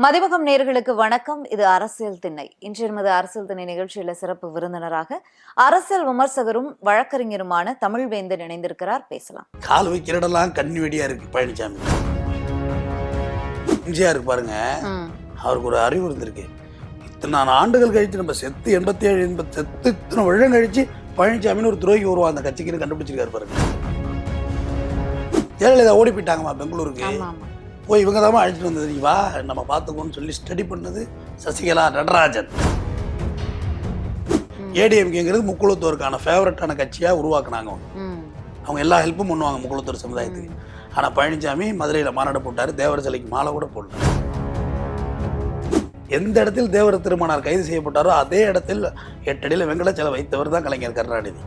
மதிவகம் நேயர்களுக்கு வணக்கம். இது அரசியல் திண்ணை. இன்று நமது அரசியல் திண்ணை நிகழ்ச்சியில சிறப்பு விருந்தினராக அரசியல் விமர்சகரும் வழக்கறிஞருமான தமிழ்வேந்தன் இணைந்திருக்கிறார். பேசலாம். கால் வைக்கிற இடம்லாம் கண்ணி வெடியா இருக்கு பழனிசாமி. எம்ஜிஆர் பாருங்க, அவருக்கு ஒரு அறிவு இருந்திருக்கு. இத்தனை ஆண்டுகள் கழிச்சு நம்ம செத்து 87 செத்து இத்தனை வருடம் கழிச்சு பழனிசாமின்னு ஒரு துரோகி வருவா அந்த கட்சிக்குன்னு கண்டுபிடிச்சிருக்காரு பாருங்க. ஜெயலலிதா ஓடி போயிட்டாங்கம்மா பெங்களூருக்கு. போய் இவங்க தான் அழைச்சிட்டு வந்தது. நீ வா நம்ம பார்த்துக்கோன்னு சொல்லி ஸ்டடி பண்ணது சசிகலா, நடராஜன். ஏடிஎம்கேங்கிறது முக்குளத்தோருக்கான ஃபேவரட்டான கட்சியாக உருவாக்குனாங்க. அவங்க எல்லா ஹெல்ப்பும் பண்ணுவாங்க முக்குளத்தூர் சமுதாயத்துக்கு. ஆனால் பழனிசாமி மதுரையில் மாநாடு போட்டார், தேவர் சிலைக்கு மாலை கூட போடல. எந்த இடத்தில் தேவர திருமணார் கைது செய்யப்பட்டாரோ அதே இடத்தில் 8 அடியில் வெங்கடாச்சல வைத்தவர் தான் கலைஞர் கருணாநிதி.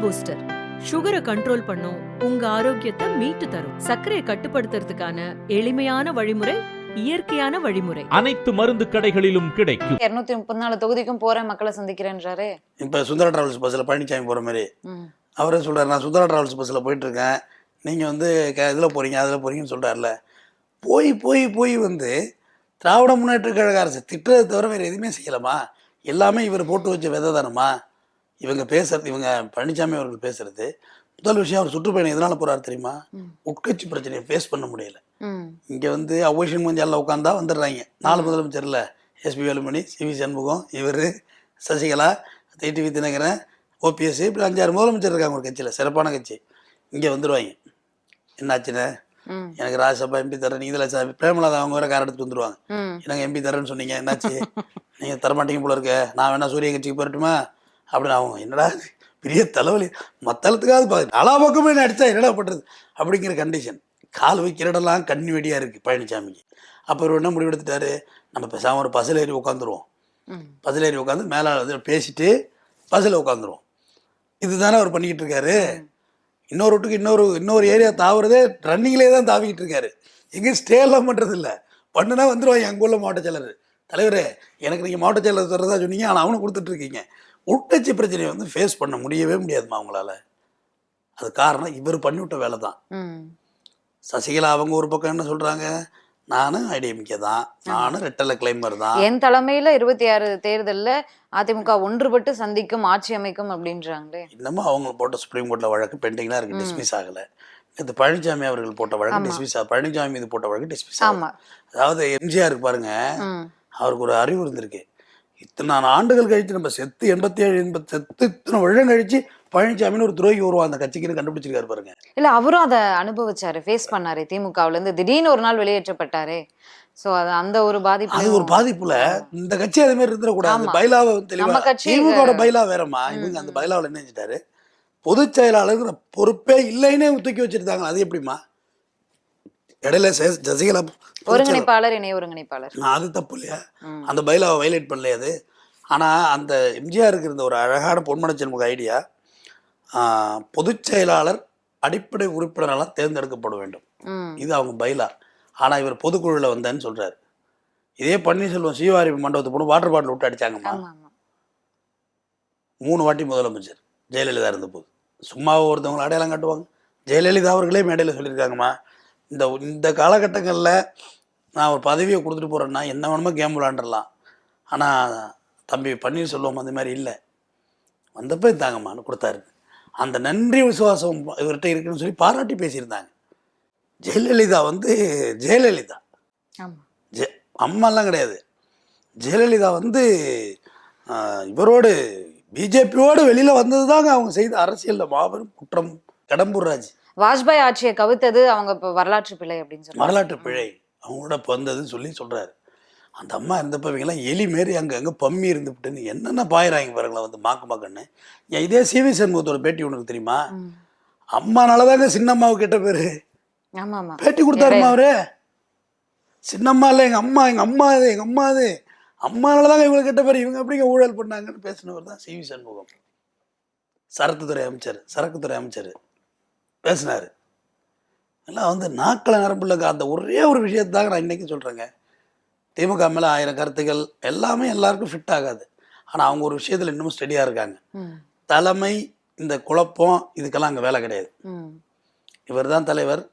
பூஸ்டர் சுகரை கண்ட்ரோல் பண்ணும், உங்க ஆரோக்கியத்தை மீட்டு தரும். சர்க்கரையை கட்டுப்படுத்துறதுக்கான எளிமையான வழிமுறை, இயற்கையான வழிமுறை. அனைத்து மருந்து கடைகளிலும் கிடைக்கும். 234 தொகுதிக்கும் போற மக்களை சந்திக்கிறேன்றாரு. இப்ப சுந்தர டிராவல்ஸ் பஸ்ல பழனிசாமி போற மாதிரி அவரே சொல்றாரு, நான் சுந்தர டிராவல்ஸ் பஸ்ல போயிட்டு இருக்கேன், நீங்க வந்து இதுல போறீங்க அதுல போறீங்கன்னு சொல்றாருல. போய் போய் போய் வந்து திராவிட முன்னேற்ற கழக அரசு திட்டத்தை தவிர வேற எதுவுமே செய்யலாமா? எல்லாமே இவர் போட்டு வச்ச விதை தானுமா? இவங்க பேசுறது, இவங்க பழனிசாமி அவர்கள் பேசுறது முதல் விஷயம். அவர் சுற்றுப்பயணம் எதனால போறாரு தெரியுமா? உட்கட்சி பிரச்சனையை ஃபேஸ் பண்ண முடியல. இங்க வந்து அவோஷன் மஞ்சாலில் உட்காந்தா வந்துடுறாங்க 4 முதலமைச்சர்ல. எஸ்பி வேலுமணி, சிவி சண்முகம், இவர் சசிகலா, டிடிவி தினகரன், ஓபிஎஸ், இப்படி 5-6 முதலமைச்சர் இருக்காங்க ஒரு கட்சியில், சிறப்பான கட்சி. இங்கே வந்துடுவாங்க. என்னாச்சுன்னு எனக்கு ராஜ்யசபா எம்பி தரேன், நீங்க இதில் பிரேமலாதா அவங்க வேற கார் எடுத்துட்டு வந்துருவாங்க. எனக்கு எம்பி தரேன்னு சொன்னீங்க, என்னாச்சு? நீங்க தரமாட்டீங்க போல இருக்க, நான் வேணா சூரிய கட்சிக்கு போயிட்டுமா அப்படின்னு. அவங்க என்னடா பெரிய தலைவலி, மத்தளத்துக்காவது பார்த்து நாலா பக்கமே அடித்தா என்னடா பண்ணுறது அப்படிங்கிற கண்டிஷன். கால் வைக்கிற இடம்லாம் கண்ணி வெடியாக இருக்குது பழனிசாமிக்கு. அப்போ அவர் என்ன முடிவு எடுத்துட்டாரு, நம்ம பேசாமல் ஒரு பஸ்ஸில் ஏறி உட்காந்துருவோம். பஸ்ஸில் ஏறி உட்காந்து மேலே பேசிட்டு பஸ்ஸில் உட்காந்துருவோம். இதுதானே அவர் பண்ணிக்கிட்டு இருக்காரு. இன்னொரு வீட்டுக்கு இன்னொரு ஏரியா தாவுறதே ரன்னிங்லேயே தான் தாவிக்கிட்டு இருக்காரு. எங்கேயும் ஸ்டேலாம் பண்ணுறது இல்லை. பண்ணுனா வந்துடுவாங்க. அங்கே உள்ள மாவட்ட செயலர், தலைவரே எனக்கு நீங்கள் மாவட்ட செயலர் தர்றதா சொன்னீங்க, ஆனால் அவனை கொடுத்துட்ருக்கீங்க. உட்கட்சி பிரச்சனையை வந்து ஃபேஸ் பண்ண முடியவே முடியாதுமா அவங்களால. அது காரணம் இவர் பண்ணிவிட்ட வேலை தான். சசிகலா அவங்க ஒரு பக்கம் என்ன சொல்றாங்க, நானும் ஐடிஎம்கே தான், நானும் ரெட்டலை கிளைமர் தான், என் தலைமையில 26 தேர்தலில் அதிமுக ஒன்றுபட்டு சந்திக்கும், ஆட்சி அமைக்கும் அப்படின்றாங்களே. இன்னமும் அவங்க போட்ட சுப்ரீம் கோர்ட்ல வழக்கு பெண்டிங்லாம் இருக்கு, டிஸ்மிஸ் ஆகல. இது பழனிசாமி அவர்கள் போட்ட வழக்கு டிஸ்மிஸ் ஆகும். பழனிசாமி மீது போட்ட வழக்கு டிஸ்மிஸ் ஆகும். அதாவது எம்ஜிஆருக்கு பாருங்க, அவருக்கு ஒரு அறிவு இருந்திருக்கு. இத்தனை ஆண்டுகள் கழிச்சு நம்ம செத்து 87 செத்து இத்தனை வருடம் கழிச்சு பழனிசாமின்னு ஒரு துரோகி வருவா அந்த கட்சிக்குன்னு கண்டுபிடிச்சிருக்காரு பாருங்க. இல்ல அவரும் அதை அனுபவிச்சாரு, ஃபேஸ் பண்ணாரு. திமுகவுல இருந்து திடீர்னு ஒரு நாள் வெளியேற்றப்பட்டாரு. சோ அது அந்த ஒரு பாதிப்பு, அது ஒரு பாதிப்புல இந்த கட்சி அதே மாதிரி இருந்துடக்கூடாது. பைலாவை தெளிவா, திமுக பைலா வேறமா, இவங்க அந்த பைலாவில் என்ன செஞ்சிட்டாரு, பொதுச் செயலாளர் பொறுப்பே இல்லைன்னே தூக்கி வச்சிருந்தாங்க. அது எப்படிமா? இடையில சசிகலா ஒருங்கிணைப்பாளர், இணை ஒருங்கிணைப்பாளர், அது தப்பு இல்லையா? அந்த பைலாவை வயலேட் பண்ணலையா அது? ஆனால் அந்த எம்ஜிஆருக்கு இருந்த ஒரு அழகான பொன்மனச்செல்முக ஐடியா, பொதுச் செயலாளர் அடிப்படை உறுப்பினரெல்லாம் தேர்ந்தெடுக்கப்பட வேண்டும். இது அவங்க பைலா. ஆனால் இவர் பொதுக்குழுவில் வந்தேன்னு சொல்றாரு. இதே பன்னீர்செல்வம் சீவாரி மண்டபத்தை போட்டு வாட்டர் பாட்டில் விட்டு அடிச்சாங்கம்மா. 3 வாட்டி முதலமைச்சர் ஜெயலலிதா இருந்தபோது. சும்மாவை ஒருத்தவங்களை அடையாளம் காட்டுவாங்க. ஜெயலலிதா அவர்களே மேடையில் சொல்லியிருக்காங்கம்மா, இந்த காலகட்டங்களில் நான் ஒரு பதவியை கொடுத்துட்டு போகிறேன்னா என்ன வேணுமோ கேம் விளாண்டுடலாம், ஆனால் தம்பி பன்னீர்செல்வம் அந்த மாதிரி இல்லை, வந்தப்போ தாங்கம்மான்னு கொடுத்தாரு. அந்த நன்றி விசுவாசம் இவர்கிட்ட இருக்குன்னு சொல்லி பாராட்டி பேசியிருந்தாங்க. ஜெயலலிதா வந்து ஜெயலலிதா அம்மாலாம் கிடையாது. ஜெயலலிதா வந்து இவரோடு பிஜேபியோடு வெளியில் வந்தது தாங்க அவங்க செய்த அரசியலில் மாபெரும் குற்றம். கடம்பூர் ராஜ் வாஜ்பாய் ஆட்சியை கவித்தது அவங்க வரலாற்று பிழை அப்படின்னு சொல்லி, வரலாற்று பிழை அவங்களோட வந்ததுன்னு சொல்லி சொல்றாரு. அந்த அம்மா இருந்தப்ப இவங்கெல்லாம் எலி மாரி அங்கே பம்மி இருந்துவிட்டுன்னு என்னென்ன பாயிறாங்க பாருங்களா வந்து மாக்குன்னு. ஏன் இதே சிவி சண்முகத்தோட பேட்டி உனக்கு தெரியுமா? அம்மானாலதாங்க சின்னம்மாவுக்கு கெட்ட பேரு. பேட்டி கொடுத்தாருமா அவரு. சின்னம்மா இல்லை, எங்க அம்மா அது அம்மானாலதாங்க இவங்களுக்கு கெட்ட பேர், இவங்க அப்படிங்க ஊழல் பண்ணாங்கன்னு பேசினவர் தான் சிவி சண்முகம். சரக்குத்துறை அமைச்சர் பேசினாரு. எல்லாம் வந்து நாக்கில் நரம்புல அந்த ஒரே ஒரு விஷயத்தாக நான் இன்னைக்கு சொல்றேங்க. திமுக மேலே 1000 கருத்துக்கள் எல்லாமே எல்லாருக்கும் ஃபிட் ஆகாது. ஆனால் அவங்க ஒரு விஷயத்தில் இன்னமும் ஸ்டெடியாக இருக்காங்க. தலைமை இந்த குழப்பம் இதுக்கெல்லாம் அங்கே வேலை கிடையாது. ம். இவர் தான் தலைவர்,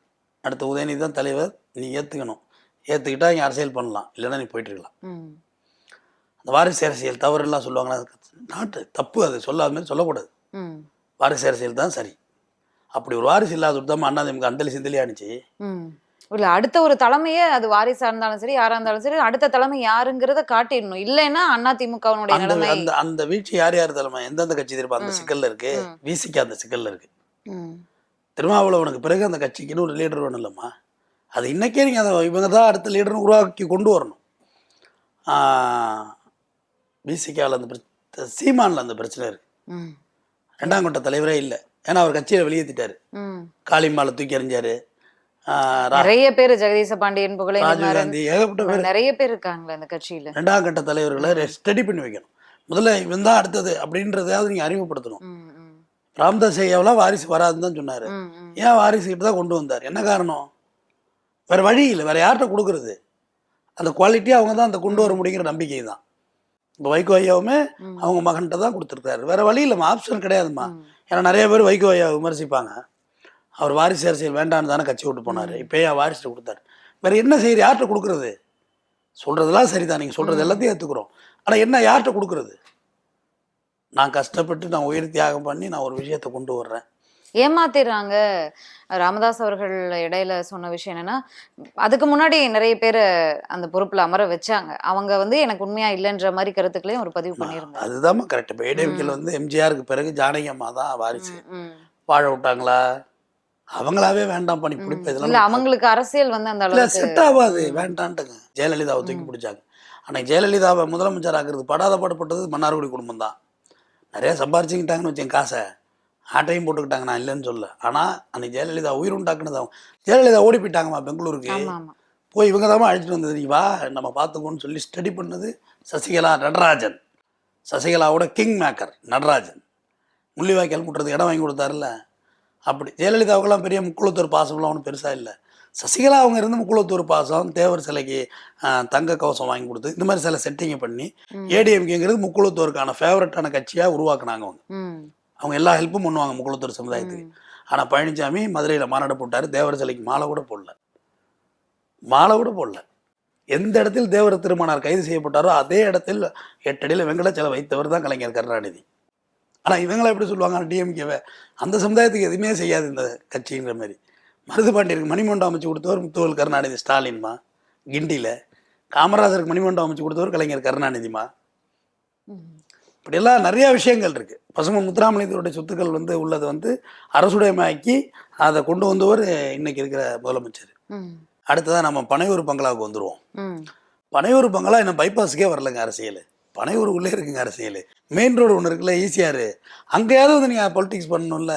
அடுத்த உதயநிதி தான் தலைவர், நீ ஏற்றுக்கணும். ஏற்றுக்கிட்டா இங்கே அரசியல் பண்ணலாம், இல்லைன்னா நீ போயிட்டு இருக்கலாம். ம். அந்த வாரிசு அரசியல் தவறுலாம் சொல்லுவாங்கன்னா நாட்டு தப்பு, அது சொல்லாத மாதிரி சொல்லக்கூடாது. ம். வாரிசு அரசியல் தான் சரி. அப்படி ஒரு வாரிசு இல்லாத தான் அதிமுக அந்தலி சிந்தலி ஆனிச்சு. ம். இல்ல அடுத்த ஒரு தலைமையே அது வாரிசா இருந்தாலும் சரி யாரா இருந்தாலும் சரி அடுத்த தலைமை யாருங்கிறத காட்டிடணும். இல்லைன்னா அதிமுகவினுடைய அந்த நிலைமை. அந்த அந்த வீழ்ச்சி யார் யார் தலைமை, எந்தெந்த கட்சி திரும்ப அந்த சிக்கல்ல இருக்கு. விசிக்கு அந்த சிக்கல்ல இருக்கு. ம். திருமாவளவனுக்கு பிறகு அந்த கட்சிக்குன்னு ஒரு லீடர் வேணும் இல்லைம்மா. அது இன்னைக்கே நீங்கள் அதை இவங்க தான் அடுத்த லீடர்னு உருவாக்கி கொண்டு வரணும். விசிகாவில் அந்த சீமானில் அந்த பிரச்சனை இருக்கு. ம். 2ஆம் கட்ட தலைவரே இல்லை, ஏன்னா அவர் கட்சியை வெளியேற்றிட்டாரு. ம். காளிமாலை தூக்கி எறிஞ்சாரு. நிறைய பேர் ஜெகதீச பாண்டியன், புகழேந்தி ராஜீவ் மாறன், காந்தி, ஏகப்பட்ட பேர் நிறைய பேர் இருக்காங்களே அந்த கட்சியில. 2ஆம் கட்ட தலைவர்களை ஸ்டடி பண்ணி வைக்கணும். முதல்ல இவன் தான் அடுத்தது அப்படின்றதையாவது நீங்கள் அறிமுகப்படுத்தணும். ம். ம். ராமதாஸ் ஐயாவெல்லாம் வாரிசு வராதுன்னு தான் சொன்னார். ம். ம். ஏன் வாரிசுக்கிட்ட தான் கொண்டு வந்தார்? என்ன காரணம்? வேறு வழி இல்லை, வேறு யார்கிட்ட கொடுக்குறது? அந்த குவாலிட்டியாக அவங்க தான் அந்த கொண்டு வர முடியுங்கிற நம்பிக்கை தான். இப்போ வைகோ ஐயாவுமே அவங்க மகன்கிட்ட தான் கொடுத்துருக்காரு. வேறு வழி இல்லைம்மா, ஆப்ஷன் கிடையாதும்மா. ஏன்னா நிறைய பேர் வைகோ ஐயா விமர்சிப்பாங்க, அவர் வாரிசு அரசியல் வேண்டான்னு தானே கட்சி விட்டு போனார், இப்போ ஏன் வாரிசு கொடுத்தாரு? வேறு என்ன செய்யுது? யார்கிட்ட கொடுக்குறது? சொல்கிறதெல்லாம் சரிதான், நீங்கள் சொல்கிறது எல்லாத்தையும் ஏற்றுக்குறோம். ஆனால் என்ன யார்கிட்ட கொடுக்குறது? நான் கஷ்டப்பட்டு நான் உயிர் தியாகம் பண்ணி நான் ஒரு விஷயத்தை கொண்டு வர்றேன். ஏமாத்திடுறாங்க. ராமதாஸ் அவர்கள் இடையில சொன்ன விஷயம் என்னன்னா, அதுக்கு முன்னாடி நிறைய பேர் அந்த பொறுப்புல அமர வச்சாங்க. அவங்க வந்து எனக்கு உண்மையா இல்லைன்ற மாதிரி கருத்துக்களையும் ஒரு பதிவு பண்ணியிருந்தாங்க. அதுதான்மா கரெக்ட். இப்போ ஏடிஎம்கேல வந்து எம்ஜிஆருக்கு பிறகு ஜானகி அம்மா தான் வாரிசு. ம். வாழ விட்டாங்களா? அவங்களாவே வேண்டாம் பண்ணி பிடிப்ப இல்ல இதெல்லாம் அவங்களுக்கு அரசியல் வந்து அந்த இல்லை, அளவுக்கு செட் ஆகாது, வேண்டான்ட்டுங்க. ஜெயலலிதாவை தூக்கி பிடிச்சாங்க. அன்னைக்கு ஜெயலலிதாவை முதலமைச்சர் ஆக்குறது படாத பாடுபட்டது மன்னார்குடி குடும்பம் தான். நிறையா சம்பாரிச்சுக்கிட்டாங்கன்னு வச்சேன், காசை ஆட்டையும் போட்டுக்கிட்டாங்க, நான் இல்லைன்னு சொல்ல. ஆனால் அன்னைக்கு ஜெயலலிதா உயிர் உண்டாக்குனது அவங்க. ஜெயலலிதா ஓடி போயிட்டாங்கம்மா பெங்களூருக்கு. ஆமா ஆமா. போய் இவங்க தான் அழைச்சிட்டு வந்தது. நீ வா நம்ம பார்த்துக்கோன்னு சொல்லி ஸ்டடி பண்ணது சசிகலா, நடராஜன். சசிகலாவோட கிங் மேக்கர் நடராஜன். முள்ளிவாய்க்கால் முட்டுறதுக்கு இடம் வாங்கி கொடுத்தாருல்ல. அப்படி ஜெயலலிதாவுக்கெல்லாம் பெரிய முக்குளத்தூர் பாசம்லாம் ஒன்றும் பெருசாக இல்லை. சசிகலா அவங்க இருந்து முக்குளத்தூர் பாசம், தேவர் சிலைக்கு தங்க கவசம் வாங்கி கொடுத்து இந்த மாதிரி சில செட்டிங்கை பண்ணி ஏடிஎம்கேங்கிறது முக்குளத்தூருக்கான ஃபேவரட்டான கட்சியாக உருவாக்குனாங்க அவங்க. ம். அவங்க எல்லா ஹெல்ப்பும் பண்ணுவாங்க முக்குளத்தூர் சமுதாயத்துக்கு. ஆனால் பழனிசாமி மதுரையில் மாநாடு போட்டார், தேவர் சிலைக்கு மாலை கூட போடல. மாலை கூட போடல. எந்த இடத்தில் தேவர் திருமணார் கைது செய்யப்பட்டாரோ அதே இடத்தில் 8 அடியில் வெங்கடாச்சலம் வைத்தவர் தான் கலைஞர் கருணாநிதி. ஆனால் இவங்களை எப்படி சொல்லுவாங்க டிஎம்கேவை, அந்த சமுதாயத்துக்கு எதுவுமே செய்யாது இந்த கட்சிங்கிற மாதிரி. மருதுபாண்டியருக்கு மணிமண்டபம் அமைச்சு கொடுத்தவர் முத்துவேல் கருணாநிதி ஸ்டாலின்மா கிண்டியில். காமராஜருக்கு மணிமண்டபம் அமைச்சு கொடுத்தவர் கலைஞர் கருணாநிதிமா. இப்படியெல்லாம் நிறையா விஷயங்கள் இருக்குது. பசுமன் முத்துராமலிங்கருடைய சொத்துக்கள் வந்து உள்ளது வந்து அரசுடைமையாக்கி அதை கொண்டு வந்தவர் இன்னைக்கு இருக்கிற முதலமைச்சர். அடுத்ததான் நம்ம பனையூர் பங்களாவுக்கு வந்துடுவோம். பனையூர் பங்களா இன்னும் பைபாஸுக்கே வரலைங்க அரசியல். பனையூருக்குள்ளே இருக்குங்க அரசியல். மெயின் ரோடு ஒன்று இருக்குல்ல, ஈஸியாரு, அங்கேயாவது வந்து நீங்கள் பொலிட்டிக்ஸ் பண்ணணும்ல.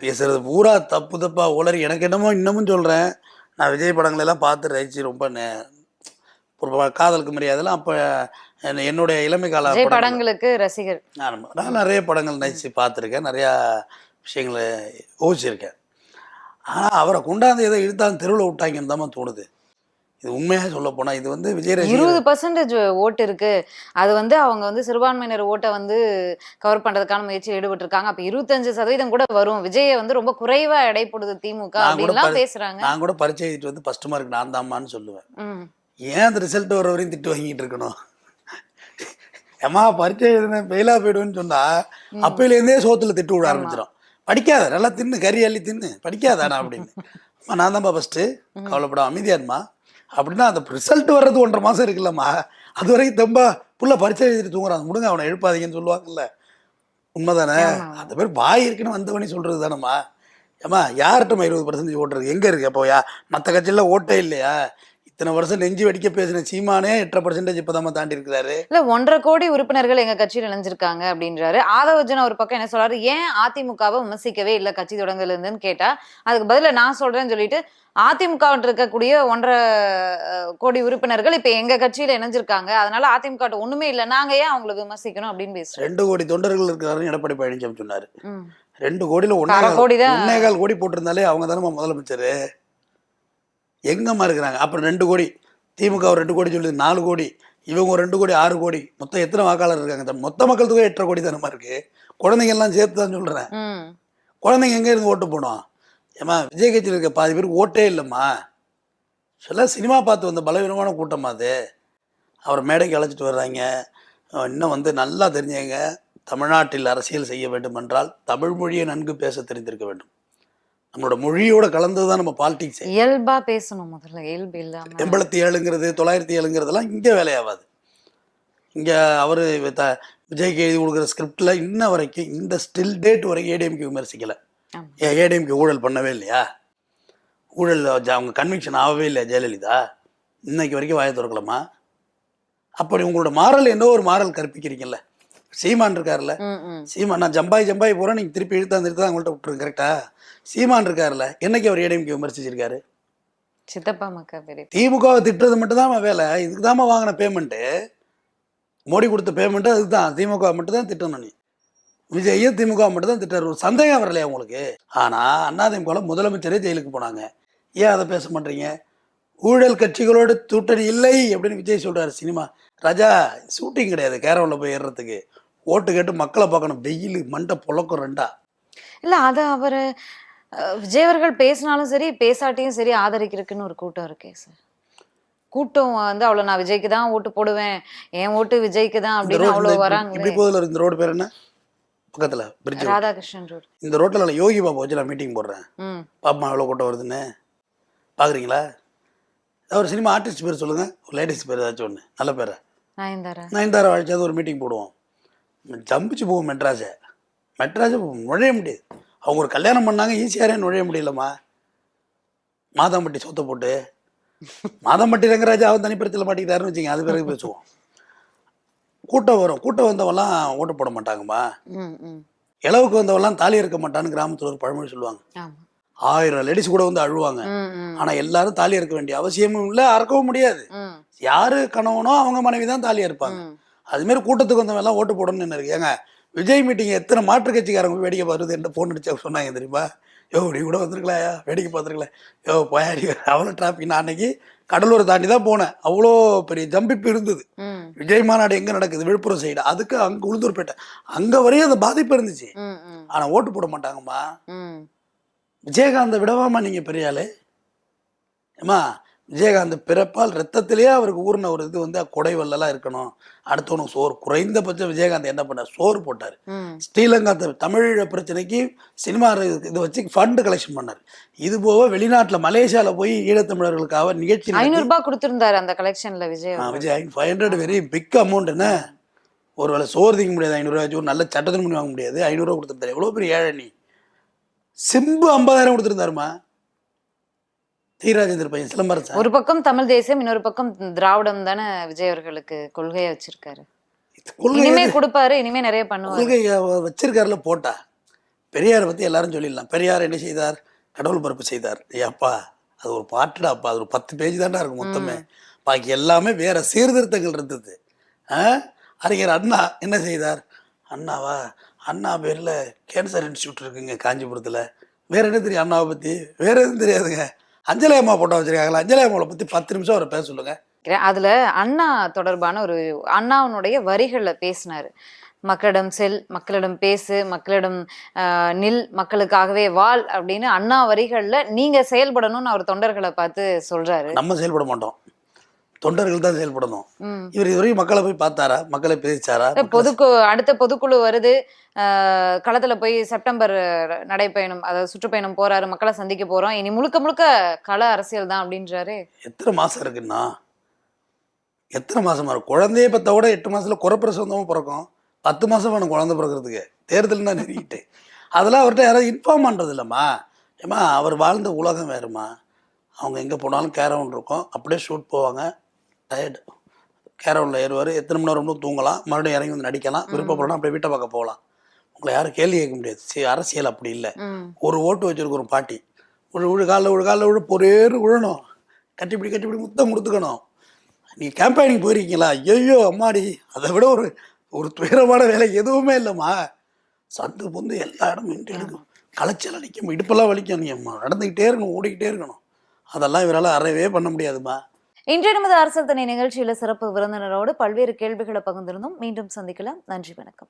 பேசுறது பூரா தப்பு தப்பா உளறி. எனக்கு என்னமோ இன்னமும் சொல்கிறேன், நான் விஜய் படங்களெல்லாம் பார்த்து ரசிச்சு ரொம்ப காதலுக்கு மரியாதைலாம் அப்போ என்னுடைய இளமை கால படங்களுக்கு ரசிகர். நான் நிறைய படங்கள் நடிச்சு பார்த்துருக்கேன், நிறையா விஷயங்களை யோசிச்சிருக்கேன். ஆனால் அவரை கொண்டாந்து ஏதோ இழுத்தாலும் தெருவில் விட்டாங்கன்னு தான் தோணுது. இது உண்மையாக சொல்ல போனால் இது வந்து விஜய் 20% ஓட்டு இருக்கு. அது வந்து அவங்க வந்து சிறுபான்மையினர் ஓட்டை வந்து கவர் பண்றதுக்கான முயற்சியில் ஈடுபட்டு இருக்காங்க. அப்ப 25% கூட வரும். விஜயை வந்து ரொம்ப குறைவா எடை போடுது திமுக அப்படின்லாம் பேசுறாங்க. நான் கூட பரீட்சை எழுதிட்டு வந்து ஃபர்ஸ்ட் மார்க் நான் தான்மான்னு சொல்லுவேன். ஏன் அந்த ரிசல்ட் வர வரையும் திட்டு வாங்கிட்டு இருக்கணும்? ஏமா பரீட்சை எழுதுன ஃபெயிலா போயிடுவேன்னு சொன்னா அப்பையிலேருந்தே சோத்துல திட்டு விட ஆரம்பிச்சிடும். படிக்காத, நல்லா தின்னு, கறி அள்ளி தின்னு, படிக்காதானா அப்படின்னு. நான் தான்ப்பா ஃபர்ஸ்ட்டு, கவலைப்படாம அமைதியாருமா அப்படின்னா அந்த ரிசல்ட் வர்றது 1.5 மாதம் இருக்குல்லம்மா, அது வரைக்கும் தம்பா புள்ள பரீட்சை எழுதிட்டு தூங்குறாங்க, முடுங்க அவனை எழுப்பாதீங்கன்னு சொல்லுவாங்கல்ல. உண்மைதானே? அந்த பேர் வாய் இருக்குன்னு வந்தவனே சொல்கிறது தானம்மா. ஏம்மா யார்கிட்டமா 20% ஓட்டுறது எங்கே இருக்கு? அப்போ மற்ற கட்சியில் ஓட்டே இல்லையா? இத்தனை வருஷம் நெஞ்சு வெடிக்க பேசின சீமானே 8% இப்போதான் தாண்டி இருக்கிறாரு. இல்ல 1.5 கோடி உறுப்பினர்கள் எங்க கட்சியில் இணைஞ்சிருக்காங்க அப்படின்றாரு. ஆதவர்ஜன் ஒரு பக்கம் என்ன சொல்றாரு, ஏன் அதிமுகவை விமர்சிக்கவே இல்லை கட்சி தொடங்கல இருந்துன்னு கேட்டா அதுக்கு பதில நான் சொல்றேன்னு சொல்லிட்டு அதிமுக இருக்கக்கூடிய 1.5 கோடி உறுப்பினர்கள் இப்ப எங்க கட்சியில இணைஞ்சிருக்காங்க, அதனால அதிமுக ஒண்ணுமே இல்லை, நாங்க ஏன் அவங்களை விமர்சிக்கணும் அப்படின்னு பேசுறோம். 2 கோடி தொண்டர்கள் இருக்கிறாருன்னு எடப்பாடி பழனிசாமி சொன்னாரு. 2 கோடியில 1.25 கோடி போட்டிருந்தாலே அவங்க தானே முதலமைச்சர். எங்கம்மா இருக்கிறாங்க? அப்புறம் 2 கோடி திமுக 2 கோடி சொல்லுது, 4 கோடி இவங்க ஒரு 2 கோடி 6 கோடி மொத்தம் எத்தனை வாக்காளர் இருக்காங்க? மொத்த மக்கள் தொகை 8.5 கோடி தானமா இருக்கு. குழந்தைங்க எல்லாம் சேர்த்து தான் சொல்கிறேன். குழந்தைங்க எங்கே இருந்து ஓட்டு போடும்? ஏம்மா விஜய் கட்சியில் இருக்க பாதி பேருக்கு ஓட்டே இல்லைம்மா. சொல்ல சினிமா பார்த்து வந்த பலவீனமான கூட்டமா அது. அவர் மேடைக்கு அழைச்சிட்டு வர்றாங்க. இன்னும் வந்து நல்லா தெரிஞ்சவங்க, தமிழ்நாட்டில் அரசியல் செய்ய வேண்டும் என்றால் தமிழ் மொழியை நன்கு பேச தெரிந்திருக்க வேண்டும். நம்மளோட மொழியோட கலந்தது தான் நம்ம பாலிடிக்ஸ். இயல்பா பேசணும் முதல்ல, இயல்பு இல்லாம 87ங்கிறது 907ங்கிறதெல்லாம் இங்கே வேலையாகாது. இங்கே அவர் விஜய்க்கு எழுதி கொடுக்குற ஸ்கிரிப்டில் இன்ன வரைக்கும் இந்த ஸ்டில் டேட் வரைக்கும் ஏடிஎம்கே விமர்சிக்கலை. ஏடிஎம்கே ஊழல் பண்ணவே இல்லையா? ஊழல் அவங்க கன்விக்ஷன் ஆகவே இல்லையா ஜெயலலிதா? இன்னைக்கு வரைக்கும் வாயை திறக்கலாமா? அப்படி உங்களோட மாறல் என்ன ஒரு மாறல் கற்பிக்கிறீங்கல்ல. சீமான் இருக்காருல்ல, சீமான் நான் ஜம்பாய் போகிறேன், நீங்கள் திருப்பி இழுத்தா உங்கள்கிட்ட விட்டுருங்க. கரெக்டா? சீமான் இருக்காருல்ல, என்னைக்கு அவர் ஏடிஎம்கே விமர்சிச்சிருக்காரு? சித்தப்பா மக்கா பெரிய திமுகவை திட்டுறது மட்டும் தான் வேலை. இதுக்கு தாம வாங்கின பேமெண்ட்டு, மோடி கொடுத்த பேமெண்ட்டு அதுக்கு தான். திமுக மட்டும் தான் திட்டணும். நீ விஜய் திமுக மட்டும் தான் திட்டார். ஒரு சந்தேகம் வரலையா உங்களுக்கு? ஆனால் அதிமுக முதலமைச்சரே ஜெயிலுக்கு போனாங்க. ஏன் அதை பேச மாட்டீங்க? ஊழல் கட்சிகளோடு கூட்டணி இல்லை அப்படின்னு விஜய் சொல்றாரு. சினிமா ராஜா ஷூட்டிங் கிடையாது, கேரவனில் போய் ஏறுறதுக்கு. ஓட்டு கேட்டு மக்களை பார்க்கணும். வெயில் மண்டை புழக்கம் 2 இல்ல. அது அவர் விஜய் அவர்கள் பேசினாலும் சரி பேசாட்டியும் சரி ஆதரிக்கிறதுக்குன்னு ஒரு கூட்டம் இருக்கே சார். கூட்டம் வந்து அவ்வளோ நான் விஜய்க்கு தான் ஓட்டு போடுவேன், என் ஓட்டு விஜய்க்கு தான் அப்படின்னு அவ்வளோ வராங்க. இப்படி போதில் இந்த ரோடு பேர் என்ன? பக்கத்தில் பிரிட்ஜ், ராதாகிருஷ்ணன் ரோடு. இந்த ரோட்டில் நான் யோகி பாபா வச்சு நான் மீட்டிங் போடுறேன். பாப்பா எவ்வளோ கூட்டம் வருதுன்னு பார்க்குறீங்களா? ஒரு சினிமா ஆர்டிஸ்ட் பேர் சொல்லுங்கள், ஒரு லேடிஸ் பேர் ஏதாச்சும் ஒன்று நல்ல பேரை. நயன்தாரா வாழ்ச்சாவது ஒரு மீட்டிங் போடுவோம். ஜம்பிச்சு போவோம் மெட்ராஸை நுழைய முடியாது. அவங்க ஒரு கல்யாணம் பண்ணாங்க, ஈஸியாரே நுழைய முடியலம்மா. மாதம்பட்டி சொத்தை போட்டு மாதம்பட்டி ரங்கராஜா அவன் தனிப்படத்தில் மாட்டிக்கிட்டாருன்னு வச்சுங்க, அது பிறகு பேசுவோம். கூட்டம் வரும், கூட்டம் வந்தவெல்லாம் ஓட்டு போட மாட்டாங்கம்மா. இளவுக்கு வந்தவெல்லாம் தாலி இருக்க மாட்டான்னு கிராமத்தில் ஒரு பழமொழி சொல்லுவாங்க. 1000 லேடிஸ் கூட வந்து அழுவாங்க. ஆனா எல்லாரும் தாலி இருக்க வேண்டிய அவசியமும் இல்லை, அறக்கவும் முடியாது. யாரு கணவனோ அவங்க மனைவி தான் தாலியா இருப்பாங்க. அது மாதிரி கூட்டத்துக்கு வந்தவங்க எல்லாம் ஓட்டு போடணும்னு என்ன இருக்கு? ஏங்க விஜய் மீட்டிங் எத்தனை மாற்று கட்சிக்காரங்க வேடிக்கை பார்த்துட்டு என்ன போன் அடிச்சா சொன்னாங்க தெரியுமா? நீ கூட வந்திருக்கலாயா, வேடிக்கை பார்த்துருக்கலாம். போயாடி அவ்வளோ டிராஃபிக். நான் அன்னைக்கு கடலூரை தாண்டி தான் போனேன். அவ்வளோ பெரிய ஜம்பிப்பு இருந்தது. விஜய் மாநாடு எங்க நடக்குது? விழுப்புரம் சைடு. அதுக்கு அங்க உளுந்தூர்பேட்டை, அங்க வரையும் அந்த பாதிப்பு இருந்துச்சு. ஆனா ஓட்டு போட மாட்டாங்கம்மா. விஜயகாந்தை விடவாமா நீங்க பெரிய ஆளு? ஏமா விஜயகாந்த் பிறப்பால் ரத்தத்திலேயே அவருக்கு ஊர்ன ஒரு இது வந்து கொடை வல்லலாம் இருக்கணும். அடுத்தவனுக்கு சோறு, குறைந்தபட்சம் விஜயகாந்த் என்ன பண்ணார்? சோறு போட்டார். ஸ்ரீலங்கா தமிழீழ பிரச்சனைக்கு சினிமா இதை வச்சு ஃபண்டு கலெக்ஷன் பண்ணார். இது போக வெளிநாட்டில் மலேசியாவில் போய் ஈழத்தமிழர்களுக்காக நிகழ்ச்சி 500 ரூபாய் கொடுத்துருந்தாரு அந்த கலெக்ஷன்ல விஜய். 500 very big amount. என்ன ஒரு வேளை சோறு திங்க முடியாது 500 ரூபாய், ஒரு நல்ல சட்டத்தின் பண்ணி வாங்க முடியாது. 500 ரூபா கொடுத்துருந்தாரு. எவ்வளோ பெரிய ஏழை நீ. சிம்பு 50,000 கொடுத்துருந்தாருமா. தீராஜேந்திர பையன் சிலம்பரசன். ஒரு பக்கம் தமிழ் தேசியம், இன்னொரு பக்கம் திராவிடம் தானே விஜய் அவர்களுக்கு கொள்கையை வச்சிருக்காரு. இனிமே கொடுப்பாரு, இனிமே நிறைய பண்ணுவாரு. கொள்கையை வச்சிருக்காருல. போட்டா பெரியாரை பத்தி எல்லாரும் சொல்லிடலாம். பெரியார் என்ன செய்தார்? கடவுள் பரப்பு செய்தார். ஏப்பா அது ஒரு பாட்டுடாப்பா, அது ஒரு 10 பேஜ் தானே இருக்கும் மொத்தமே. பாக்கி எல்லாமே வேற சீர்திருத்தங்கள் இருந்தது. அறிஞர் அண்ணா என்ன செய்தார்? அண்ணாவா? அண்ணா பேர்ல கேன்சர் இன்ஸ்டியூட் இருக்குங்க காஞ்சிபுரத்துல. வேற என்ன தெரியும் அண்ணாவை பத்தி? வேற எதுவும் தெரியாதுங்க. அஞ்சலி அம்மா போட்டோ வச்சிருக்காங்களா? அஞ்சலி அம்மாவை பத்தி 10 நிமிஷம் அவரை பேச சொல்லுங்க. அதுல அண்ணா தொடர்பான ஒரு அண்ணாவுடைய வரிகள்ல பேசினாரு. மக்களிடம் செல், மக்களிடம் பேசு, மக்களிடம் நில், மக்களுக்காகவே வாழ் அப்படின்னு அண்ணா வரிகள்ல நீங்க செயல்படணும்னு அவர் தொண்டர்களை பார்த்து சொல்றாரு. நம்ம செயல்பட மாட்டோம், தொண்டர்கள் தான் செயல்படணும். இவர் இதுவரைக்கும் மக்களை போய் பார்த்தாரா? மக்களை பேசிச்சாரா? அடுத்த பொதுக்குழு வருது, களத்துல போய் செப்டம்பர் நடைப்பயணம், அதாவது சுற்றுப்பயணம் போறாரு, மக்களை சந்திக்க போறோம், இனி முழுக்க முழுக்க கள அரசியல் தான் அப்படின்றாரு. எத்தனை மாசம் இருக்குன்னா? எத்தனை மாசமா இருக்கும்? குழந்தைய பத்த விட 8 மாசத்துல குறப்பிரசவந்தமும் பிறக்கும். 10 மாசம் வேணும் குழந்தை பிறக்கிறதுக்கு. தேர்தல் தான் நெருங்கிட்டு. அதெல்லாம் அவர்கிட்ட யாராவது இன்ஃபார்ம் பண்றது இல்லைம்மா. ஏமா அவர் வாழ்ந்த உலகம் வேறுமா. அவங்க எங்கே போனாலும் கேரவன் இருக்கும், அப்படியே ஷூட் போவாங்க. டயர்டு கேரவனில் ஏறுவார், எத்தனை மணி நேரம்னு தூங்கலாம், மறுபடியும் இறங்கி வந்து நடிக்கலாம், விருப்பப்படலாம், அப்படியே வீட்டை பார்க்க போகலாம். உங்களை யாரும் கேள்வி கேட்க முடியாது. சரி, அரசியல் அப்படி இல்லை. ஒரு ஓட்டு வச்சுருக்கோம் பாட்டி, காலில் பொறேறு விழணும், கட்டிப்பிடி முத்தம் கொடுத்துக்கணும். நீங்கள் கேம்பெயினிங் போயிருக்கீங்களா? ஐயோ அம்மாடி, அதை விட ஒரு துயரமான வேலை எதுவுமே இல்லைம்மா. சந்து பொந்து எல்லா இடமும் இன்ட்டு எடுக்கும், களைச்சல் நிற்கும், இடுப்பெல்லாம் வலிக்கும். நீங்கள் நடந்துக்கிட்டே இருக்கணும், ஓடிக்கிட்டே இருக்கணும். அதெல்லாம் இவரால் அறவே பண்ண முடியாதுமா. இன்றைய நமது அரசியல் தனி நிகழ்ச்சியில சிறப்பு விருந்தினரோடு பல்வேறு கேள்விகளை பகிர்ந்திருந்தோம். மீண்டும் சந்திக்கலாம். நன்றி, வணக்கம்.